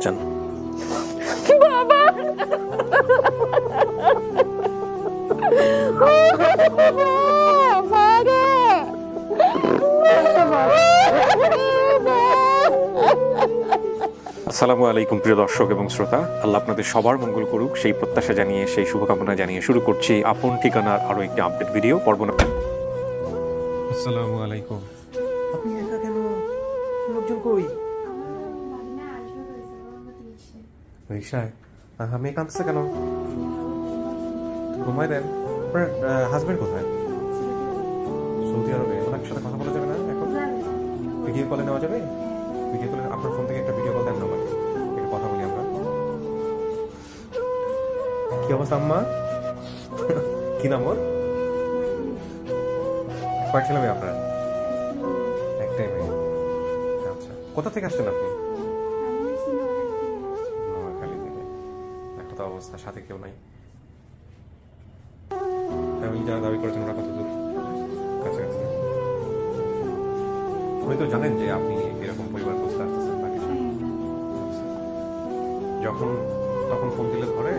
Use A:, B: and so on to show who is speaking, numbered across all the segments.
A: যান।
B: বাবা
A: আসসালামু আলাইকুম প্রিয় দর্শক এবং শ্রোতা, আল্লাহ আপনাদের সবার মঙ্গল করুক সেই প্রত্যাশা জানিয়ে, সেই শুভকামনা জানিয়ে শুরু করছি আপন ঠিকানার আরো একটি আপডেট ভিডিও পর্ব। আসসালামু আলাইকুম। আপনি একা কেন? লোকজন কই? রিক্সায়? মেয়ে কাঁদছে কেন? ঘুমাই দেন। আপনার হাজবেন্ড কোথায়? সৌদি আরবে। ওনার সাথে কথা বলা যাবে না এখন? ভিডিও কলে নেওয়া যাবে? ভিডিও কলে আপনার ফোন থেকে একটা ভিডিও কল দেন না আমাকে, একটু কথা বলি আমরা। কি অবস্থা আম্মা? কি নাম ওর? কয়েক ছেলে মেয়ে আপনার? একটাই মেয়ে। আচ্ছা, কোথা থেকে আসছেন আপনি? নোয়াখালী থেকে। একটা তো অবস্থা, সাথে কেউ নাই। ফ্যামিলি যারা দাবি করেছেন ওরা কত দূর? কাছাকাছি। উনি তো জানেন যে আপনি এরকম পরিবার বুঝতে আসতেছেন বা কিছু? যখন তখন ফোন দিলে ধরে?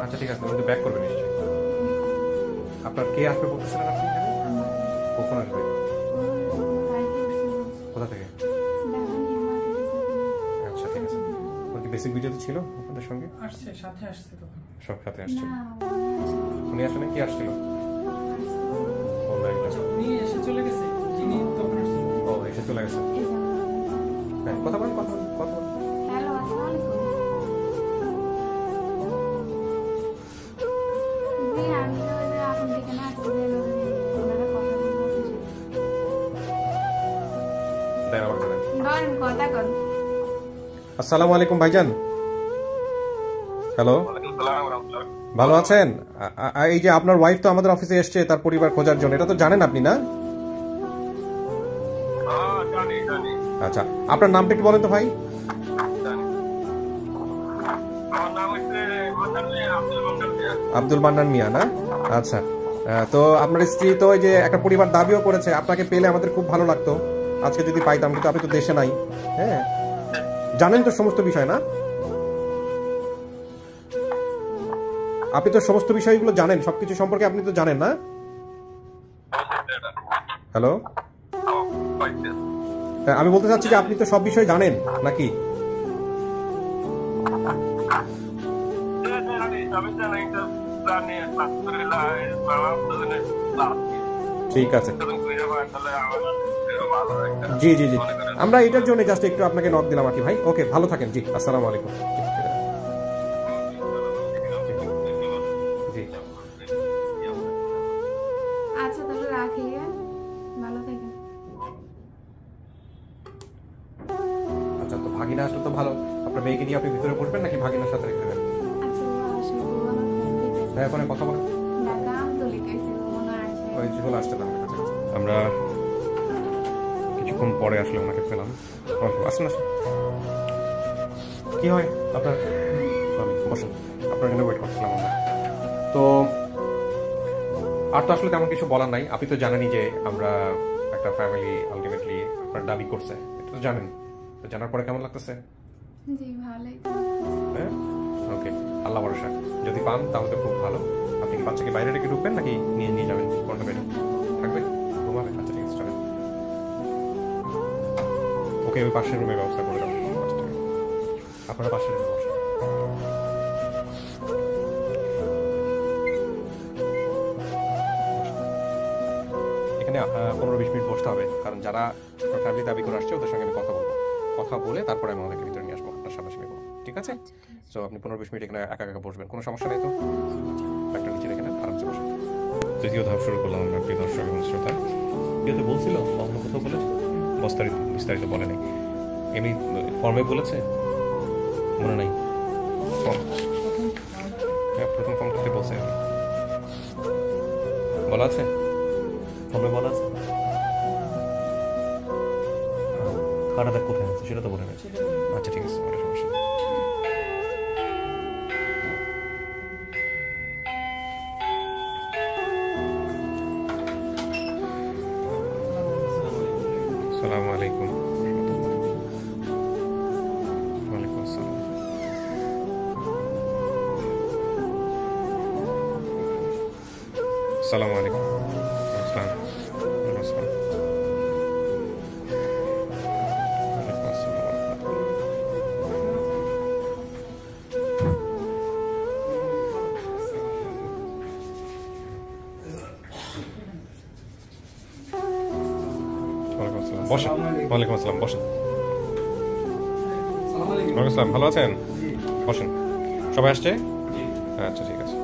A: আচ্ছা ঠিক আছে, উনি তো ব্যাক করবে নিশ্চয়ই। আপনার কে আসবে বলতেছিলেন আপনি এখানে? কখন আসবে? কোথা থেকে? আচ্ছা ঠিক আছে। ওর কি বেসিক ভিডিওতে ছিল আপনাদের সঙ্গে?
C: আসছে, সাথে আসছে তো।
A: সব সাথে আসছিল? উনি আসলে কি আসছিল?
C: উনি এসে চলে গেছে, যিনি তখন আসছে।
A: ও এসে চলে গেছে। হ্যাঁ, কথা বলেন, কথা বলেন, কথা বলেন।
B: হ্যালো, আসসালামু আলাইকুম। জি, আমি তো ওই যে আপন ঠিকানা আসছি, ওনারা কথা বলতে।
A: দেন আমাকে দেন।
B: বলেন, কথা কন।
A: আসসালামু আলাইকুম ভাইজান। হ্যালো, ভালো আছেন? এই যে আপনার ওয়াইফ তো আমাদের অফিসে এসছে তার পরিবার খোঁজার জন্য, এটা তো জানেন আপনি না? আচ্ছা, আপনার নামটা একটু বলেন তো ভাই। আব্দুল মান্নান মিয়া না? আচ্ছা, তো আপনার স্ত্রী তো ওই যে একটা পরিবার দাবিও করেছে, আপনাকে পেলে আমাদের খুব ভালো লাগতো আজকে যদি পাইতাম, কিন্তু আপনি তো দেশে নাই। হ্যাঁ, জানেন তো সমস্ত বিষয় না? আপনি তো সমস্ত বিষয়গুলো জানেন, সবকিছু সম্পর্কে আপনি তো জানেন না? হ্যালো, আমি বলতে চাচ্ছি যে আপনি তো সব বিষয় জানেন নাকি? ঠিক আছে, জি জি জি, আমরা এটার জন্য জাস্ট একটু আপনাকে নক দিলাম আর কি ভাই। ওকে, ভালো থাকেন। জি, আসসালামু আলাইকুম। জি,
B: আচ্ছা তাহলে রাখি, ভালো থাকেন।
A: আচ্ছা, তো ভাগিনা আসলে তো ভালো। আপনার মেয়েকে নিয়ে আপনি ভিতরে বসবেন নাকি ভাগিনার সাথে রেখে দেবেন?
B: আচ্ছা, ও আসলে ও আমার ফোন দিতেছে।
A: হ্যাঁ, ওখানে কথা বলেন।
B: ঢাকা আন্তরিক আইছে, মনে আসে।
A: ওই চলে আসতে আমাদের কাছে। আমরা কিছুক্ষণ পরে আসলে ওনাকে পেলাম। আসুন আসুন। কি হয় আপনার? বসুন, আপনার জন্য ওয়েট করছিলাম আমরা। তো আর তো আসলে তেমন কিছু বলার নাই। আপনি তো জানেনই যে আমরা একটা ফ্যামিলি, আলটিমেটলি আপনার দাবি করছে, এটা তো জানেন। তো জানার পরে কেমন লাগতেছে?
B: জি, ভালোই।
A: হ্যাঁ, ওকে, আল্লাহ ভরসা। যদি পান তাহলে তো খুব ভালো। আপনি কি বাচ্চাকে বাইরে রেখে ঢুকবেন নাকি নিয়ে নিয়ে যাবেন? কোনটা বেরো থাকবে, ঘুমাবে? আচ্ছা ঠিক আছে, চলেন। ওকে, ওই পাশের রুমের ব্যবস্থা করে দেবো। আপনারা পাশের রুমে বসেন। এখানে 15-20 মিনিট বসতে হবে, কারণ যারা ফ্যামিলি দাবি করে আসছে ওদের সঙ্গে আমি কথা বলবো। কথা বলে তারপরে আমি আমাদেরকে ভিতরে নিয়ে আসবো, আপনার সামনাসামনি করবো। ঠিক আছে? তো আপনি 15-20 মিনিট এখানে একা একা বসবেন, কোনো সমস্যা নেই তো? একটা নিচে রেখে নেন, আরামসে বসেন। তৃতীয় ধাপ শুরু করলাম আমরা, প্রিয় দর্শক এবং শ্রোতা। কেউ তো বলছিল, অন্য কোথাও বলেছে, বিস্তারিত বলেনি, এমনি ফর্মে বলেছে, মনে নাই? হ্যাঁ, প্রথম ফর্ম করতে বলছে, বলা আছে, ফর্মে বলা আছে। কাটা দাগ কোথায় আছে সেটা তো বলে নাই। আচ্ছা ঠিক আছে, ওটা সমস্যা নেই। আসসালামু আলাইকুম। ওয়ালাইকুম আসসালাম। আসসালামু আলাইকুম। আসসালাম। ওয়ালাইকুম আসসালাম। ওয়ালাইকুম আসসালাম। ওয়ালাইকুম আসসালাম। বসেন। ওয়ালাইকুম আসসালাম। বসেন। ওয়ালাইকুম আসসালাম। ভালো আছেন? বসেন। সবাই আসছে? আচ্ছা, ঠিক আছে।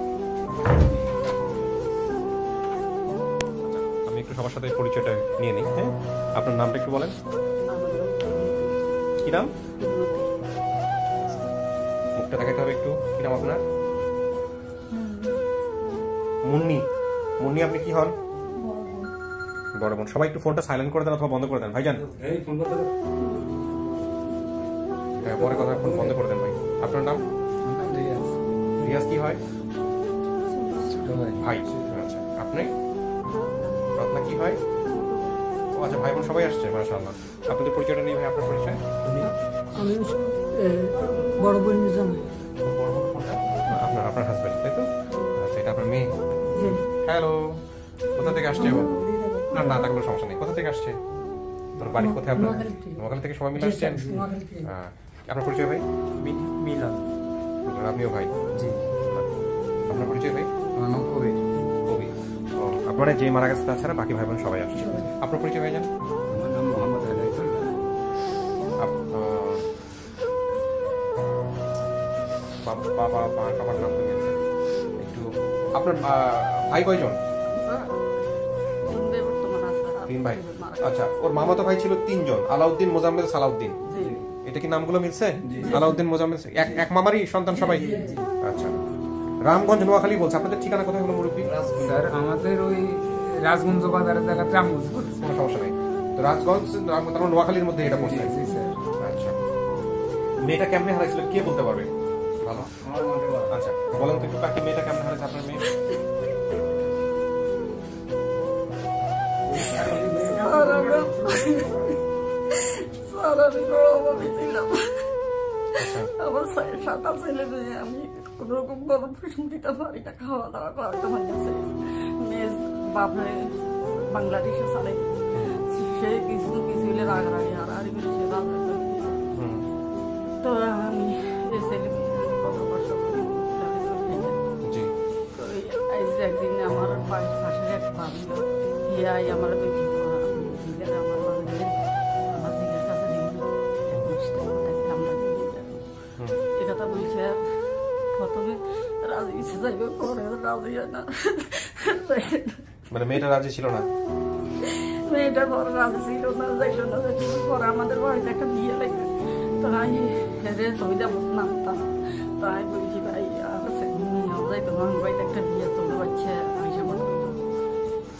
A: আমি একটু সবার সাথে পরিচয়টা নিয়ে নিই। হ্যাঁ, আপনার নামটা একটু বলেন। কি নাম? মুখটা দেখাতে হবে একটু। কি নাম আপনার? মুন্নি। মুন্নি, আপনি কি হন? বড় বোন। সবাই একটু ফোনটা সাইলেন্ট করে দেন অথবা বন্ধ করে দেন ভাইজান। হ্যাঁ, পরে কথা, ফোন বন্ধ করে দেন ভাই। আপনার নাম? রিয়াজ। কি হয়? ভাই। আচ্ছা, আপনি? রত্না। কি হয়? ও আচ্ছা, ভাই বোন সবাই আসছে, মাশাআল্লাহ। আপনাদের পরিচয়টা নিয়ে ভাই, আপনার পরিচয়?
D: আমি বড় বোন জামাই।
A: আপনার আপনার হাজবেন্ড, তাই তো? আচ্ছা, এটা আপনার মেয়ে?
D: জি।
A: হ্যালো। কোথা থেকে আসছে ও? না না, তা কোনো সমস্যা নেই। কোথা থেকে আসছে? তোর বাড়ি কোথায় আপনার? নোয়াখালী থেকে সবাই মিলে আসছেন? আপনার পরিচয় ভাই?
E: মিলান।
A: আপনিও ভাই?
E: জি।
A: আপনার পরিচয় ভাই?
E: আমার নাম কবির।
A: কবি। ও, আপনারা যে মারা গেছে তাছাড়া বাকি ভাই বোন সবাই আসছে। আপনার পরিচয় ভাই জান?
E: আমার নাম মোহাম্মদ হেদায়েতুল্লাহ।
A: বাবার নাম তো নিয়েছে একটু। আপনার ভাই কয়জন? তিন ভাই। আচ্ছা, ওর মামাতো ভাই ছিল তিনজন, আলাউদ্দিন, মোজাম্মেল, সালাউদ্দিন। এটা কি নামগুলো মিলছে? আলাউদ্দিন, মোজাম্মেল, এক মামারই সন্তান সবাই? আচ্ছা। রামগঞ্জ, নোয়াখালী বলছে। আপনাদের ঠিকানা কোথায় হলো মুরব্বী?
C: স্যার আমাদের ওই রাজগঞ্জ বাজারের জায়গা রামগঞ্জ।
A: কোনো সমস্যা নেই। তো রাজগঞ্জ, তারপর নোয়াখালীর মধ্যে এটা পড়ছে।
C: জি স্যার।
A: আচ্ছা। মেয়েটা কেমনে হারাইছিল কে বলতে পারবে? ভালো। আচ্ছা, বলেন তো একটু কাকে, মেয়েটা কেমনে হারাইছে আপনার মেয়ে?
D: আমার সাঁতার ছেলে মেয়ে, আমি কোন রকম গরম ফিসুম দিতে পারি না, খাওয়া দাওয়া করাতে হয়ে গেছে। মেয়ে বাপরে বাংলাদেশে চালাই, সে কিছু কিছু হলে রাগারাগি হারাহারি করে সে রাজা। তো আমি এই ছেলে কত কষ্ট করি। তো একদিন আমার পাশের এক ভাবি হিয়াই আমার বেটি জিগের আমার আমার জিগের কাছে এ কথা বলছে। প্রথমে রাজি ইচ্ছে যাইবে, পরে রাজি হয় না।
A: মানে মেয়েটা রাজি ছিল না?
D: মেয়েটার পরে রাজি ছিল না, যাইল না। পরে আমাদের বাড়িতে একটা বিয়ে লাগবে, তো আমি হেরে ছবিটা নামতাম। তো আমি বলছি ভাই আর নিয়েও যাইতো না, আমার বাড়িতে একটা বিয়ে চলে যাচ্ছে, আমি সামান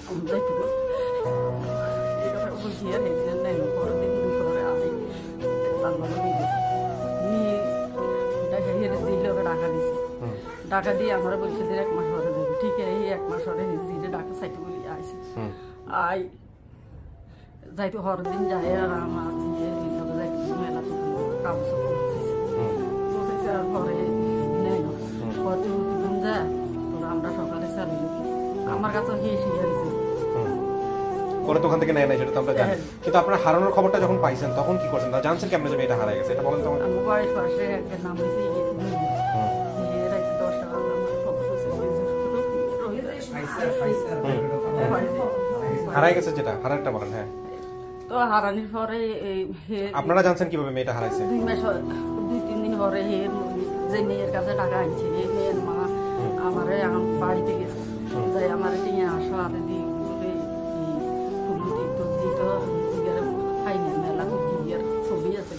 D: আমি যাইতে পারি। এই কথা বলছি। আর এই দিন নেই, পরের দিন দুপুরে আমি তার মানে নিয়ে গেছি, নিয়ে ডাকা জিলোকে ডাকা দিয়েছি। ডাকা দিয়ে আমরা বলছি যে 1 মাস পরে যাবো। ঠিক এই 1 মাস পরে জিলে ডাকা চাইতে বলি আইসি। আই যাইতে হর দিন যায় আর আমার জিয়ে হিসাবে যাইতে মেলা তো কাগজ পৌঁছেছে। আর পরে নেই না, পরে দিন যা তোরা আমরা সকালে চালু আমার কাছে হিসি হারিয়েছে।
A: পরে তো ওখান থেকে নেয় নাই, সেটা তো আমরা জানি। কিন্তু আপনার হারানোর খবরটা যখন পাইছেন তখন কি করছেন? তা জানছেন কেমনে যে মেয়েটা হারাই গেছে? এটা বলেন তো আমাকে।
D: আমার বাড়ির পাশে একটা নাম হয়েছে এর একটা 10 টাকা
A: হারাই গেছে যেটা, হারারটা বলেন। হ্যাঁ,
D: তো হারানির পরে
A: আপনারা জানছেন কিভাবে মেয়েটা হারাইছে?
D: 2-3 দিন পরে যে মেয়ের কাছে টাকা আনছে, এই মেয়ের মা আমারে বাড়িতে গেছে, যাই আমার নিয়ে আসো হাতে দিয়ে বলে ফুলুটি তো দিত জিগার খাইনি মেলা তো জিগার ছবি আছে।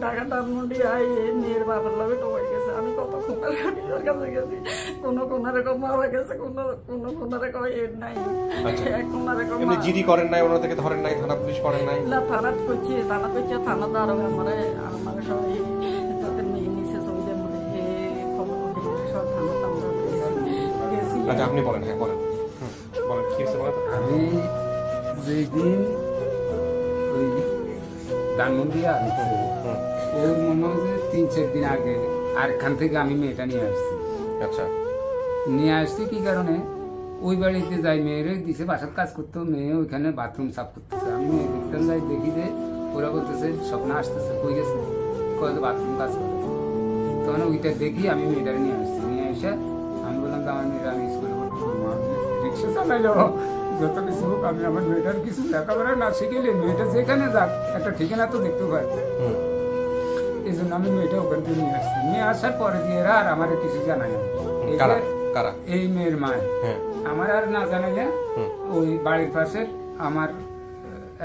D: টাকা টানমুন্ডি আই মেয়ের বাবার লগে টোকাই গেছে। আমি কত খুনার কাছে গেছি, কোনো কোনারে কম মারা গেছে, কোনো কোনারে কম এর নাই, এক কোনারে কম
A: জিডি করেন নাই, ওনাদেরকে ধরেন নাই, থানা পুলিশ করেন নাই?
D: না, থানা করছি, থানা দাঁড়ো আমার সবাই যাতে মেয়ে নিচে ছবিদের মধ্যে
A: আচ্ছা আপনি বলেন, হ্যাঁ বলেন, বলেন কি হয়েছে বলেন তো।
C: আমি যেদিন ওই ধানমন্ডি আসছে
A: হুম,
C: ওর মনে হয় যে 3-4 দিন আগে আর এখান থেকে আমি মেয়েটা নিয়ে আসছি।
A: আচ্ছা
C: নিয়ে আসছি কি কারণে, ওই বাড়িতে যাই মেয়েরে দিছে বাসার কাজ করতো, মেয়ে ওইখানে বাথরুম সাফ করতেছে। আমি মেয়ে দেখতাম যাই দেখি যে ওরা বলতেছে স্বপ্ন আসতেছে, কই গেছে, কয় বাথরুম কাজ করে। তখন ওইটা দেখি আমি মেয়েটারে নিয়ে আসছি। নিয়ে এসে আমি বললাম যে আমার মেয়েটা আমি স্কুলে ভর্তি করবো, আমি রিক্সা চালাইলো যত কিছু হোক, আমি আমার মেয়েটার কিছু লেখাপড়া না শিখেলে মেয়েটা যেখানে যাক একটা ঠিকানা তো দেখতে পাই।
A: হুম,
C: এই জন্য আমি মেয়েটা ওখান থেকে নিয়ে আসছি। নিয়ে আসার পরে দিয়ে এরা আর আমার কিছু জানাই না।
A: কারা কারা?
C: এই মেয়ের মা
A: হ্যাঁ
C: আমার আর না জানাই না।
A: হুম,
C: ওই বাড়ির পাশে আমার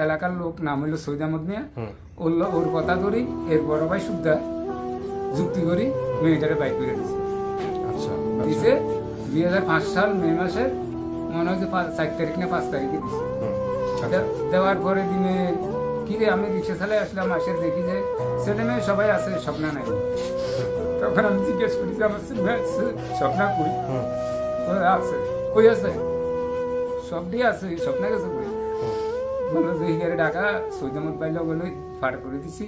C: এলাকার লোক নাম হইলো সৈয়দ আহমদ মিয়া,
A: হুম,
C: ওর কথা ধরি এর বড় ভাই সুদ্ধা যুক্তি করি মেয়েটারে বাইক করে দিচ্ছে।
A: আচ্ছা
C: দিছে 2005 সাল মে মাসের মনে হয় যে 4 তারিখ না 5 তারিখে দিছে।
A: হুম, আচ্ছা
C: দেওয়ার পরে দিনে কি রে আমি রিক্সা চালাই আসলাম, আসে দেখি যে ছেলে মেয়ে সবাই আছে, স্বপ্না নাই। তখন আমি জিজ্ঞেস করি যে আমার স্বপ্না কই,
A: হুম,
C: আছে কই আছে, সবটি আছে, স্বপ্না গেছে কই। বললো যে হিগারে ঢাকা সৈয়দ আহমদ ভাই লোক হলো ফাড় করে দিছি,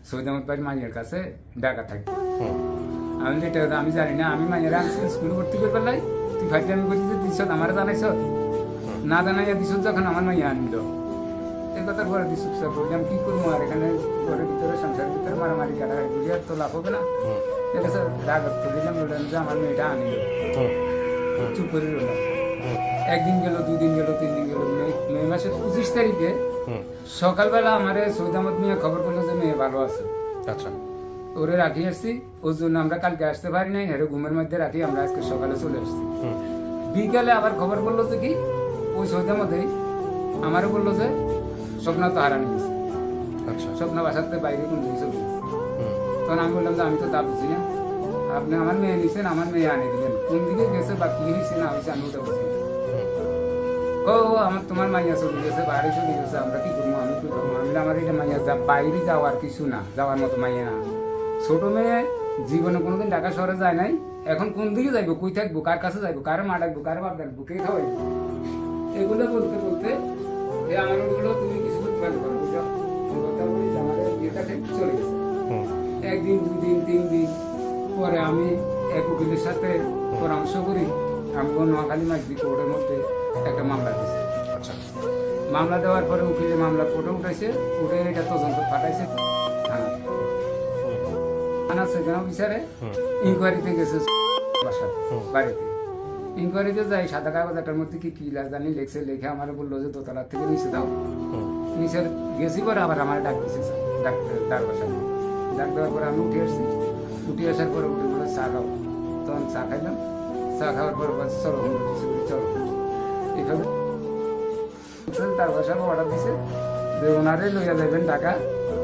C: সৈয়দ আহমদ ভাই মাইয়ের কাছে ঢাকা থাকি।
A: হুম,
C: আমি এটা আমি জানি না, আমি মাইয়ের আনছি স্কুলে ভর্তি করে পেলাই, তুই ফাইতে আমি করছি যে দিছ আমার জানাইছ না, জানাইয়া দিছ যখন আমার মাইয়া আনিল। এই কথার পরে দিস বললাম কি করবো আর এখানে ঘরের ভিতরে সংসারের ভিতরে মারামারি কাটাকাটি করি আর তো লাভ হবে না। ঠিক আছে রাগ দিলাম, বললাম যে আমার মেয়েটা আনিল,
A: হুম,
C: চুপ করে রইলাম।
A: হুম,
C: একদিন গেল, 2 দিন গেল, 3 দিন গেল, মে মাসের 25 তারিখে
A: হুম,
C: সকালবেলা আমারে সৈয়দ আহমদ মিয়া খবর করলো যে মেয়ে ভালো আছে।
A: আচ্ছা
C: ওরে রাখি আসছি, ওর জন্য আমরা কালকে আসতে পারি নাই, হেরে ঘুমের মধ্যে রাখি আমরা আজকে সকালে চলে আসছি।
A: হুম,
C: বিকালে আবার খবর করলো যে কি ওই সৈয়দ আহমদেই আমারও বললো যে স্বপ্না তো হারানি গেছে,
A: আচ্ছা
C: স্বপ্না বাসাতে বাইরে কোন দিকে চলে গেছে।
A: হুম,
C: তখন আমি বললাম যে আমি তো তা বুঝি না, আপনি আমার মেয়ে নিছেন, আমার মেয়ে আনে দিলেন, কোন দিকে গেছে বা কি হয়েছে না হয়েছে আমি ওটা বুঝি না।
A: হুম,
C: ও আমার তোমার মাইয়া চলে গেছে, বাইরে চলে গেছে, আমরা কি করবো, আমি কি করবো। আমি বললাম, আমার এটা মাইয়া বাইরে যাওয়ার কিছু না, যাওয়ার মতো মাইয়া না। ছোট মেয়ে জীবনে কোনোদিন ঢাকা শহরে যায় নাই, এখন কোন দিকে যাইবো, কই থাকবো, কার কাছে যাইবো, কারে মা ডাকবো, কারে বাপ ডাকবো, কে খাওয়াইবো, এগুলো বলতে বলতে আমার ওগুলো তুমি কিছু করতে পারবে না, বুঝছো? এই কথা বলি যে আমাদের বিয়েটা ঠিক চলে গেছে।
A: হুম,
C: 1 দিন 2 দিন 3 দিন পরে আমি এক উকিলের সাথে পরামর্শ করি, আমি নোয়াখালী মাঝদি কোর্টের মধ্যে একটা মামলা দিয়েছি।
A: আচ্ছা
C: মামলা দেওয়ার পরে উকিলে মামলা কোর্টে উঠাইছে, উঠে এটা তদন্ত পাঠাইছে থানা, থানা সেখানে বিচারে
A: হুম,
C: ইনকোয়ারিতে গেছে বাসা
A: হুম।
C: বাড়িতে। ইনকোয়ারিতে যাই, সাদা কাগজ একটার মধ্যে কি কি জানি লেখছে, লেখে আমার বললো যে দোতলার থেকে নিচে দাও।
A: হুম,
C: নিচে গেছি পরে আবার আমার ডাক দিয়েছে ডাক্তার, তার বাসা ডাক দেওয়ার পরে আমি উঠে আসছি। উঠে আসার পরে উঠে বলে চা খাও, তখন চা খাইলাম। চা খাওয়ার পরে বলছে চলো চলো, এইভাবে তার বাসা অর্ডার দিছে যে ওনারে লইয়া যাবেন ঢাকা,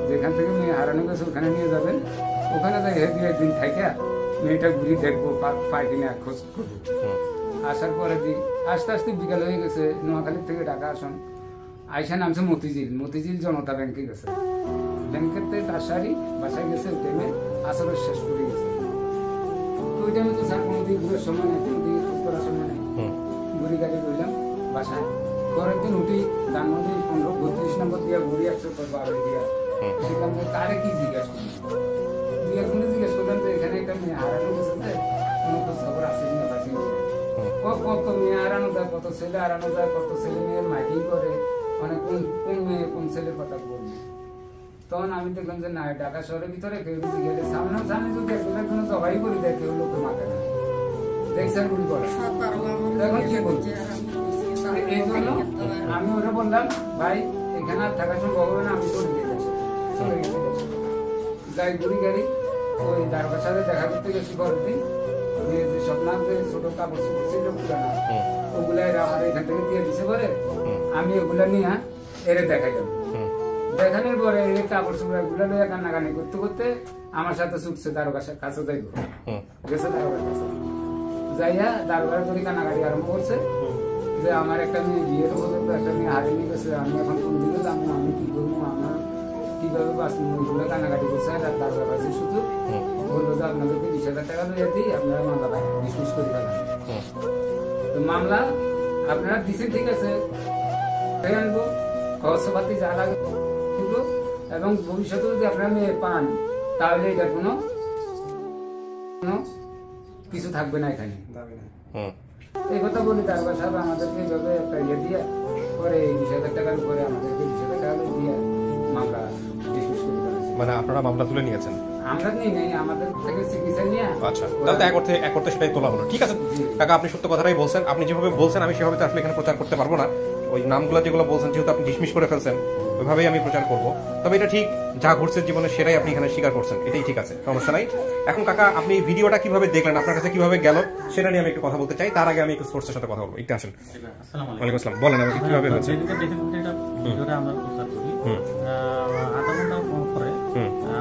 C: যেখান থেকে মেয়ে হারানো গেছে ওখানে নিয়ে যাবেন, ওখানে যাই হে 2-1 দিন থাইকা মেয়েটা ঘুরি দেখবো, পাই কিনা খোঁজ করবো।
A: হুম,
C: আসার পরে দিই আস্তে আস্তে বিকাল হয়ে গেছে, নোয়াখালীর থেকে ঢাকা আসুন, আইসা নামছে মতিঝিল জনতা ব্যাংকে গেছে। ব্যাংকের থেকে তার সারি বাসায় গেছে, ওই টাইমে আসরের শেষ করে গেছে। ওই টাইমে তো স্যার কোনোদিন ঘুরের সময় নেই, কোনোদিন খোঁজ করার সময় নেই,
A: হুম,
C: ঘুরি গাড়ি রইলাম বাসায়। পরের দিন উঠি ধানমন্ডি 15-32 নম্বর দিয়া ঘুরি 112 দিয়া,
A: হুম,
C: সেখান থেকে কারে কি জিজ্ঞাসা করি, জিজ্ঞেস করলাম যে এখানে একটা মেয়ে হারানো গেছে, কোনো খোঁজ খবর আছে কিনা পাচ্ছি না।
A: হুম,
C: কত মেয়ে হারানো যায়, কত ছেলে হারানো যায়, কত ছেলে মেয়ের মাইকিং করে, মানে কোন মেয়ে কোন ছেলের কথা বলবে। তখন আমি দেখলাম যে না, ঢাকা শহরের ভিতরে কেউ যদি গেলে সামনে যদি একজনের জবাই করে দেয়, কেউ লোকের মাথায় না দেখছেন গুলি করে, এখন কি বলছি। এই জন্য আমি ওরা বললাম ভাই এখানে আর থাকার সম্ভব হবে না, আমি চলে গেছি, যাই ঘুরি গাড়ি ওই দারোগার সাথে দেখা করতে গেছি। পরের দিন যে স্বপ্নার যে ছোট কাপড় চোপড় ছিল পুরানো,
A: হুম,
C: ওগুলা আমার এখান থেকে দিয়ে দিছে পরে
A: হুম,
C: আমি ওগুলা নিয়ে এরে দেখাইলাম।
A: হুম,
C: দেখানোর পরে এই কাপড় চোপড় এগুলা নিয়ে কান্নাকানি করতে করতে আমার সাথে ছুটছে দারোগার কাছে যাইব,
A: হুম,
C: গেছে দারোগার কাছে, যাইয়া দারোগার করে কান্নাকাটি আরম্ভ করছে যে আমার একটা মেয়ে বিয়ের পর্যন্ত একটা মেয়ে হারিয়ে নিয়ে গেছে, আমি এখন কোন দিকে যাবো, আমি কি করবো, আমার কিভাবে বাঁচবো, ওইগুলো কান্নাকাটি করছে। আর দারোগার কাছে শুধু বললো যে আপনাদেরকে 20,000 টাকা লইয়া দিই, আপনারা মামলা ডিসমিস করে ফেলেন।
A: হুম,
C: তো মামলা আপনারা দিচ্ছেন, ঠিক আছে, আনবো খরচপাতি যা লাগে দিব, এবং ভবিষ্যতে যদি আপনারা মেয়ে পান তাহলে এটার কোনো কিছু থাকবে না এখানে।
A: হুম
C: এই কথা বলি তারপর সাহেব আমাদেরকে এইভাবে একটা ইয়ে দিয়ে পরে 20,000 টাকার উপরে আমাদেরকে 20,000 টাকা দিয়ে মামলা ডিসমিস করে দিয়েছে।
A: মানে আপনারা মামলা তুলে নিয়েছেন?
C: আমরা নেই আমাদের থেকে চিকিৎসা নিয়ে।
A: আচ্ছা, তাহলে তো এক অর্থে সেটাই তোলা হলো। ঠিক আছে কাকা, আপনি সত্য কথাটাই বলছেন। আপনি যেভাবে বলছেন আমি সেভাবে তো আসলে এখানে প্রচার করতে পারবো না। ওই নামগুলো যেগুলো বলছেন যেহেতু আপনি ডিসমিস করে ফেলছেন, ওইভাবেই আমি প্রচার করব। তবে এটা ঠিক, যা ঘটছে জীবনে সেটাই আপনি এখানে স্বীকার করছেন, এটাই ঠিক আছে, সমস্যা নাই। এখন কাকা আপনি ভিডিওটা কিভাবে দেখলেন, আপনার কাছে কিভাবে গেল সেটা নিয়ে আমি একটু কথা বলতে চাই। তার আগে আমি একটু সোর্সের সাথে কথা বলবো। একটু আসেন। ওয়ালাইকুম আসসালাম। বলেন আমাকে কিভাবে হয়েছে।
F: আমরা প্রচার করি, আধা ঘন্টা পরে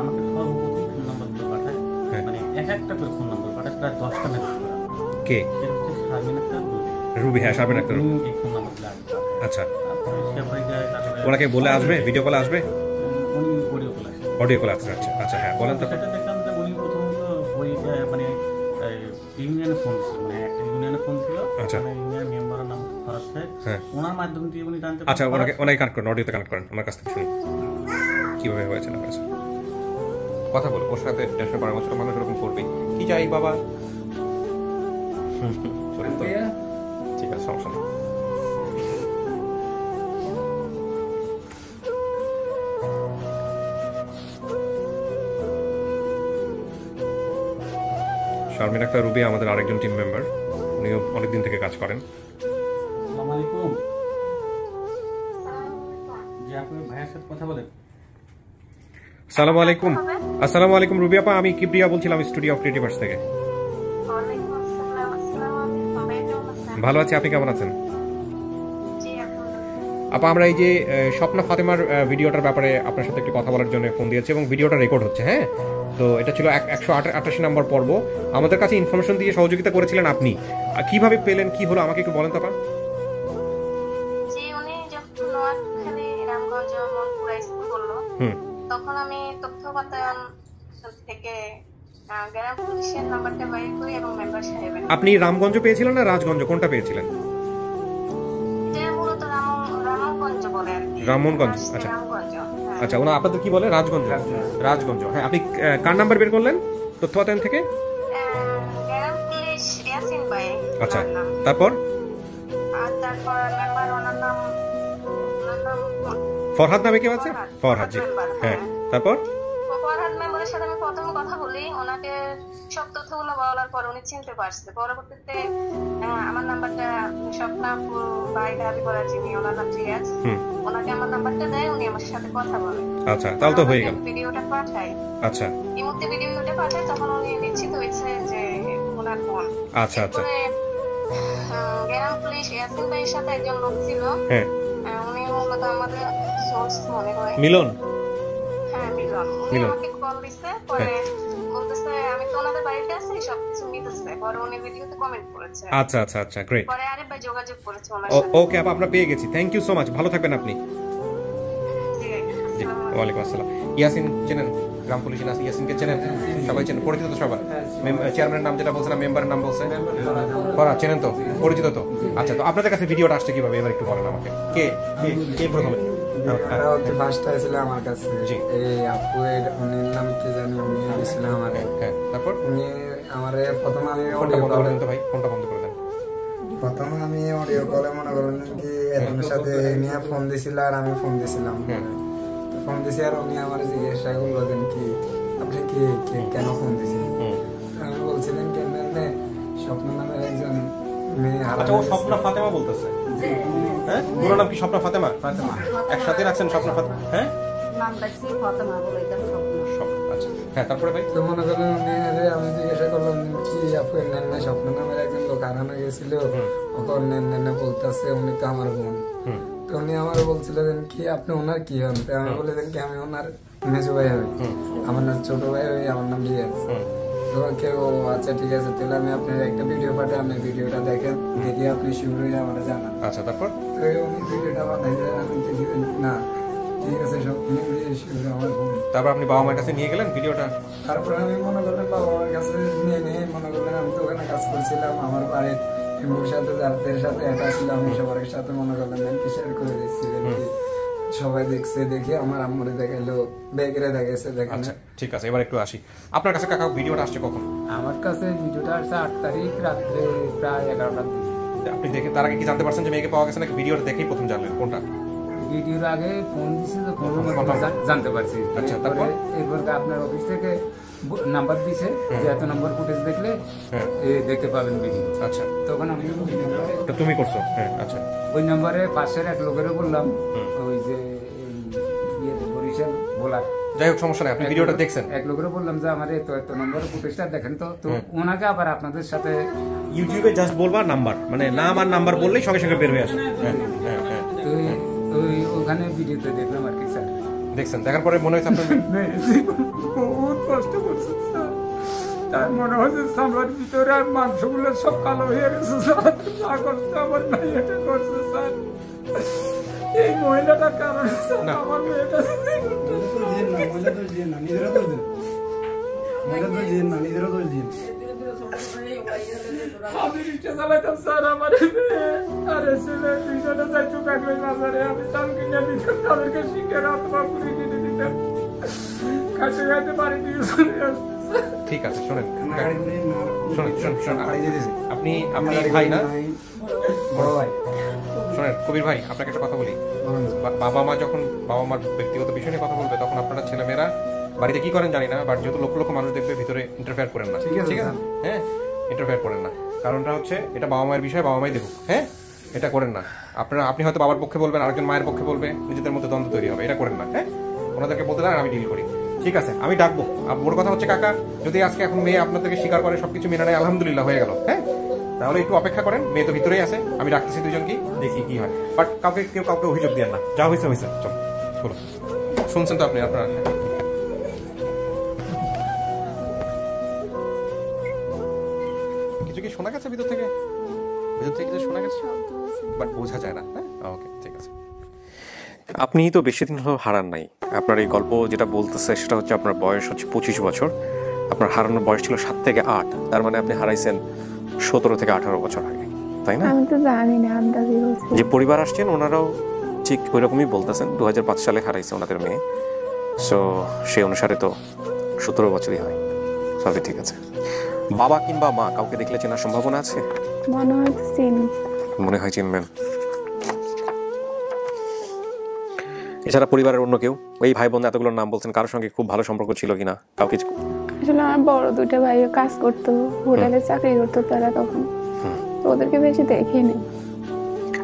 F: আমাকে সর্বপ্রথম ফোন নাম্বার গুলো পাঠায়, মানে একটা করে ফোন নাম্বার পাঠায়, প্রায় 10টা মেসেজ করা।
A: কে?
F: সেটা হচ্ছে শারমিন আক্তার
A: রুবি। হ্যাঁ, শারমিন আক্তার।
F: এই ফোন নাম্বারগুলো
A: আচ্ছা,
F: তারপরে সে হয়ে যায়, তারপরে
A: ওনাকে বলে আসবে, ভিডিও কলে আসবে,
F: উনি অডিও কল আসে।
A: অডিও কলে আসছে। আচ্ছা আচ্ছা, হ্যাঁ বলেন তো।
F: সেটা দেখলাম যে উনি প্রথমত ওই মানে ইউনিয়নে ফোন ছিল, মানে একটা ইউনিয়নে ফোন ছিল,
A: আচ্ছা।
F: মানে ইউনিয়ন মেম্বারের নাম ফরাজ সাহেব,
A: হ্যাঁ।
F: ওনার মাধ্যম দিয়ে উনি জানতে
A: আচ্ছা, ওনাকে কানেক্ট করেন, অডিওতে কানেক্ট করেন, আমার কাছ থেকে শুনুন কিভাবে হয়েছে না হয়েছে। কথা বলো ওর সাথে, টেনশন পরামর্শ মানুষ এরকম করবে। কি চাই বাবা? ঠিক আছে, সমস্যা নেই। শারমিন আক্তার রুবি আমাদের আরেকজন টিম মেম্বার, উনিও অনেকদিন থেকে কাজ করেন।
F: আসসালামু আলাইকুম। জি, আপনি ভাইয়ের সাথে কথা বলেন।
A: আসসালামু আলাইকুম। আসসালামু আলাইকুম রুবি আপা, আমি কিবরিয়া বলছিলাম স্টুডিও অফ ক্রিয়েটিভার্স থেকে। ভালো আছি, আপনি কেমন আছেন? আপা আমরা এই যে স্বপ্না ফাতেমার ভিডিওটার ব্যাপারে আপনার সাথে একটু কথা বলার জন্য ফোন দিয়েছি, এবং ভিডিওটা রেকর্ড হচ্ছে। হ্যাঁ, তো এটা ছিল 188 নম্বর পর্ব। আমাদের কাছে ইনফরমেশন দিয়ে সহযোগিতা করেছিলেন আপনি। কিভাবে পেলেন, কি হলো আমাকে একটু বলেন তো আপা।
G: তখন আমি তথ্য বাতায়ন থেকে গ্রাম পুলিশের নাম্বারটা বাইর করি এবং মেম্বার সাহেবের।
A: আপনি রামগঞ্জ পেয়েছিলেন না রাজগঞ্জ, কোনটা পেয়েছিলেন?
G: যে মূলত রামগঞ্জ বলে আর কি।
A: রামগঞ্জ। আচ্ছা
G: রামগঞ্জ।
A: আচ্ছা, ওনা আপনাদের কি বলে? রাজগঞ্জ। রাজগঞ্জ, হ্যাঁ। আপনি কার নাম্বার বের করলেন তথ্য বাতায়ন থেকে?
G: গ্রাম পুলিশ ইয়াসিন ভাই।
A: আচ্ছা, তারপর?
G: আর তারপর মেম্বার ওনার নাম
A: ফরহাদ নামে কেউ আছে? ফরহাদ, জি হ্যাঁ। তারপর
G: ফরহাদ মেম্বারের সাথে আমি প্রথমে কথা বলি, ওনাকে সব তথ্যগুলো বলার পর উনি চিনতে পারছে। পরবর্তীতে আমার নাম্বারটা স্বপ্নাপুর ভাই দাবি করা যিনি, ওনার নাম রিয়াজ, ওনাকে আমার নাম্বারটা দেয়, উনি আমার সাথে কথা বলে।
A: আচ্ছা, তাহলে তো হয়ে গেল।
G: ভিডিওটা পাঠাই।
A: আচ্ছা,
G: এই মুহূর্তে ভিডিওটা পাঠাই, তখন উনি নিশ্চিত হয়েছে যে ওনার ফোন।
A: আচ্ছা আচ্ছা।
G: গ্রাম পুলিশ ইয়াসিন ভাইয়ের সাথে একজন লোক ছিল,
A: হ্যাঁ,
G: উনি মূলত আমাদের সোর্স মনে হয়।
A: মিলন।
G: হ্যাঁ, মিলন। উনি আমাকে কল দিছে, পরে বলতেছে আমি তো ওনাদের বাড়িতে আছি, সবকিছু মিলতেছে। পরে উনি ভিডিওতে কমেন্ট করেছে।
A: আচ্ছা আচ্ছা আচ্ছা, গ্রেট।
G: পরে আরিফ ভাই যোগাযোগ করেছে ওনার সাথে।
A: ওকে আপা, আমরা পেয়ে গেছি। থ্যাংক ইউ সো মাচ, ভালো থাকবেন আপনি।
G: জি,
A: জি, ওয়ালাইকুম আসসালাম। ইয়াসিন চেনেন? গ্রাম পুলিশের আছে ইয়াসিনকে চেনেন? সবাই চেনেন, পরিচিত তো সবার? চেয়ারম্যানের নাম যেটা বলছিলাম, মেম্বারের নাম বলছে ফরহাদ, চেনেন তো, পরিচিত তো? আচ্ছা, তো আপনাদের কাছে ভিডিওটা আসছে কিভাবে এবার একটু বলেন আমাকে। কে কে প্রথমে?
E: এটা হচ্ছে ফার্স্টটা ছিল আমার কাছে।
A: জি।
E: এই আপুয়ের উনির নাম কি জানি, উনি দিছিল আমারে।
A: হ্যাঁ, তারপর
E: উনি আমারে প্রথম আমি
A: ফোনটা
E: অডিও
A: বন্ধ
E: কলে
A: করে দেন তো ভাই, ফোনটা বন্ধ করে দেন।
E: প্রথমে আমি অডিও কলে মনে করেন কি একজনের সাথে নিয়ে ফোন দিছিল, আর আমি ফোন দিছিলাম। ফোন দিছি, আর উনি আমার জিজ্ঞাসা করলো দেন কি আপনি কি কেন ফোন দিছিলেন। আমি বলছিলেন কেন স্বপ্ন নামের একজন মেয়ে হারা।
A: আচ্ছা, ও স্বপ্না ফাতেমা বলতেছে? হ্যাঁ, পুরো নাম কি স্বপ্না ফাতেমা? ফাতেমা একসাথে রাখছেন স্বপ্না ফাতেমা? হ্যাঁ,
D: নাম রাখছি ফাতেমা বলে, এটা স্বপ্ন।
A: আচ্ছা, হ্যাঁ, তারপরে ভাই?
E: তো মনে করলেন উনি, আমি জিজ্ঞাসা করলাম কি আপু নেন না স্বপ্ন নামের একজন লোক হারানো গেছিল, ওকে নেন বলতেছে উনি তো আমার বোন। তো উনি আমার বলছিলেন কি আপনি ওনার কি হন? তো আমি বলেছেন কি আমি ওনার মেজো ভাই হই, আমার নাম ছোট ভাই হই, আমার নাম রিয়াজ। তখন কেউ আচ্ছা ঠিক আছে, তাহলে আমি আপনার একটা ভিডিও পাঠাই, আপনি ভিডিওটা দেখেন, দেখি আপনি শিওর হয়ে আমার জানান।
A: আচ্ছা, তারপর?
E: তো উনি ভিডিওটা পাঠাইছে, আমি দেখি না ঠিক আছে সব শিওর আমার বোন।
A: তারপর আপনি বাবা মায়ের কাছে নিয়ে গেলেন ভিডিওটা?
E: তারপরে আমি মনে করলেন বাবা মার কাছে নিয়ে মনে করলেন আমি তো ওখানে কাজ করছিলাম, আমার বাড়ির এমনির সাথে যাদের সাথে এটা ছিল আমি সবার সাথে মনে করলাম কি শেয়ার করে দিচ্ছি যে কি সবাই দেখছে, দেখে আমার আম্মুরে দেখাইলো, বেগরে দেখাইছে, দেখেন।
A: আচ্ছা ঠিক আছে, এবার একটু আসি আপনার কাছে। কাকা ভিডিওটা আসছে কখন?
C: আমার কাছে ভিডিওটা আসছে 8 তারিখ রাত্রে প্রায় 11টার দিকে।
A: আপনি দেখে তার আগে কি জানতে পারছেন যে মেয়েকে পাওয়া গেছে নাকি ভিডিওটা দেখেই প্রথম জানলেন কোনটা?
C: ভিডিওর আগে ফোন দিছে তো ফোনের মাধ্যমে জানতে পারছি।
A: আচ্ছা, তারপর
C: এরপর আপনার অফিস থেকে নাম্বার দিছে যে এত নম্বর ফুটেজ দেখলে দেখতে পাবেন ভিডিও।
A: আচ্ছা,
C: তখন আমি
A: এটা তুমি করছো? হ্যাঁ, আচ্ছা।
C: ওই নম্বরে পাশের এক লোকেরও বললাম, ওই যে বরিশাল বলার,
A: যাই হোক সমস্যা নেই, আপনি ভিডিওটা দেখছেন।
C: এক লোকেরও বললাম যে আমার এত নম্বর ফুটেজটা দেখেন তো। তো ওনাকে আবার আপনাদের সাথে
A: ইউটিউবে জাস্ট বলবা নাম্বার, মানে নাম আর নাম্বার বললেই সঙ্গে সঙ্গে বের হয়ে আসে।
C: তো ওই ওখানে ভিডিওতে দেখলাম আর কি স্যার।
A: দেখছেন, দেখার পরে মনে হয়েছে আপনার
C: বহুত কষ্ট করছে স্যার। তার মনে হচ্ছে সামলার ভিতরে আর মাংসগুলো সব কালো হয়ে গেছে স্যার। যা করছে আমার মেয়েটা করছে স্যার। এই মহিলাটার কারণে আমার মেয়েটা আমি রিক্সা চালাইতাম স্যার, আমার আরে ছেলে দুইজনে যাইতো কাকলাই বাজারে, আমি চাল কিনে দিতাম, তাদেরকে শিখে রাতবা পুরি কিনে দিতাম, কাছে খাইতে পারি দিয়ে চলে আসছে।
A: ঠিক আছে, শোনেন আপনি ভাই না,
E: বড় ভাই।
A: শোনেন কবির ভাই, আপনাকে একটা কথা বলি। বাবা মা যখন বাবা মার ব্যক্তিগত বিষয় নিয়ে কথা বলবে, তখন আপনারা ছেলেমেয়েরা বাড়িতে কি করেন জানি না, বাট যেহেতু লক্ষ লক্ষ মানুষ দেখবে, ভিতরে ইন্টারফেয়ার করেন না, ঠিক আছে? হ্যাঁ, ইন্টারফেয়ার করেন না। কারণটা হচ্ছে এটা বাবা মায়ের বিষয়, বাবা মাই দেখুক। হ্যাঁ, এটা করেন না আপনারা। আপনি হয়তো বাবার পক্ষে বলবেন, আরেকজন মায়ের পক্ষে বলবে, নিজেদের মধ্যে দ্বন্দ্ব তৈরি হবে। এটা করেন না। হ্যাঁ, ওনাদেরকে বলতে দেন, আমি ডিল করি। ঠিক আছে, আমি ডাকবো। বড় কথা হচ্ছে কাকা, যদি আজকে এখন মেয়ে আপনাদেরকে স্বীকার করে, সবকিছু মেনে নেয়, আলহামদুলিল্লাহ হয়ে গেল। হ্যাঁ, তাহলে একটু অপেক্ষা করেন, মেয়ে তো ভিতরেই আছে, আমি ডাকতেছি দুজনকে, দেখি কি হয়। বাট কেউ কাউকে অভিযোগ দেন না, যা হয়েছে হয়েছে। চল বলো, শুনছেন তো আপনি? আপনারা কিছু কি শোনা গেছে ভিতর থেকে? কিছু শোনা গেছে বাট বোঝা যায় না। হ্যাঁ, ওকে, ঠিক আছে। আপনি তো বেশি দিন হলো হারান নাই। আপনার এই গল্প যেটা বলতেছে সেটা হচ্ছে আপনার বয়স হচ্ছে 25 বছর, আপনার হারানোর বয়স ছিল 7 থেকে 8, তার মানে আপনি হারাইছেন 17 থেকে 18 বছর আগে, তাই না?
B: আমি তো জানি না, আন্দাজই বলছি।
A: যে পরিবার আসছেন ওনারাও ঠিক ওই রকমই বলতেছেন, 2005 সালে হারাইছে ওনাদের মেয়ে। সো সেই অনুসারে তো 17 বছরই হয়। সবই ঠিক আছে। বাবা কিংবা মা কাউকে দেখলে চেনার সম্ভাবনা আছে?
B: মনে হয় তো চিনি।
A: মনে হয় চিনবেন। এছাড়া পরিবারের অন্য কেউ, ওই ভাই বোন এতগুলোর নাম বলছেন, কারোর সঙ্গে খুব ভালো সম্পর্ক ছিল কিনা? কাউকে?
B: আসলে আমার বড় দুটো ভাইও কাজ করতো, হোটেলে চাকরি করতো তারা, তখন তো ওদেরকে বেশি দেখিনি।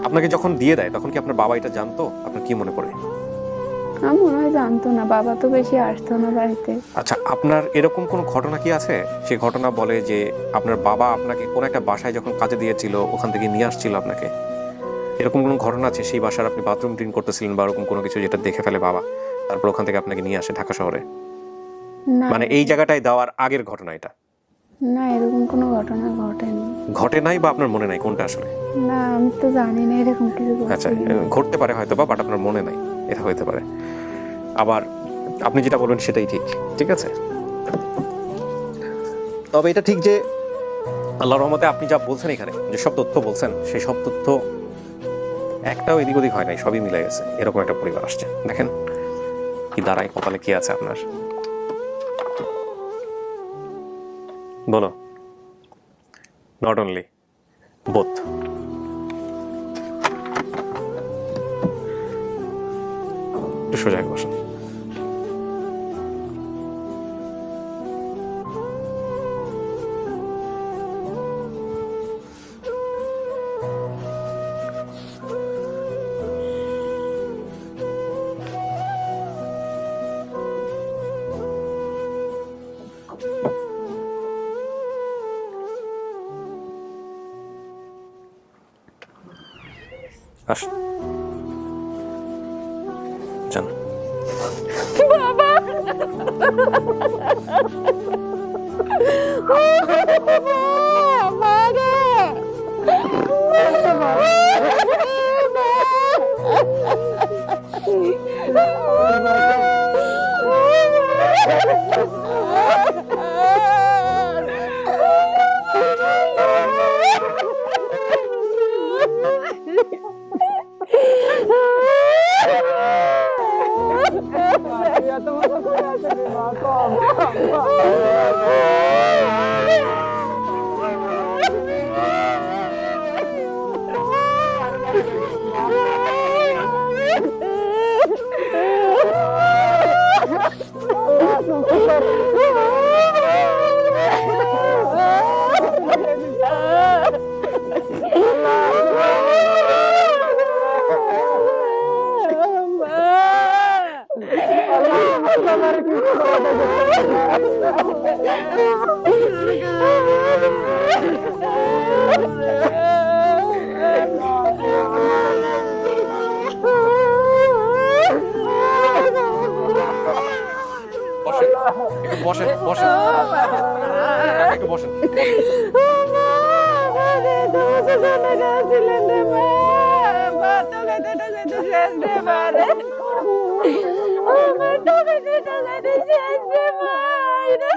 A: আপনাকে যখন দিয়ে দেয় তখন কি আপনার বাবা এটা জানতো? আপনার কি মনে পড়ে?
B: আমার মনে হয় জানতো না, বাবা তো বেশি আসতো না বাড়িতে।
A: আচ্ছা, আপনার এরকম কোনো ঘটনা কি আছে? সেই ঘটনা বলে যে আপনার বাবা আপনাকে কোন একটা বাসায় যখন কাজে দিয়েছিল, ওখান থেকে নিয়ে আসছিল আপনাকে, এরকম কোনো ঘটনা আছে? সেই বাসার আপনি বাথরুম ক্লিন করতেছিলেন বা এরকম কোনো কিছু যেটা দেখে ফেলে বাবা, তারপর ওখান থেকে আপনাকে নিয়ে আসে ঢাকা শহরে?
B: না,
A: মানে এই জায়গাটায় দেওয়ার আগের ঘটনা এটা?
B: না, এরকম কোনো ঘটনা ঘটেনি।
A: ঘটে নাই বা আপনার মনে নাই? কোনটা আসলে?
B: না, আমি তো জানি না এরকম কিছু।
A: আচ্ছা, ঘটতে পারে হয়তো বা, বাট আপনার মনে নাই, এটা হইতে পারে। আবার আপনি যেটা বলবেন সেটাই ঠিক, ঠিক আছে? তবে এটা ঠিক যে আল্লাহর রহমতে আপনি যা বলছেন এখানে, যে সব তথ্য বলছেন, সেই সব তথ্য একটাও এদিক ওদিক হয় নাই, সবই মিলে গেছে। এরকম একটা পরিবার আসছে, দেখেন কি দাঁড়ায়, কপালে কি আছে আপনার? বলো। Not only, both. একটু সোজা হয়ে বসুন। আসুন, যান।
D: পারে আমার তোকে যেটা লাগে শেষ রে ভাই রে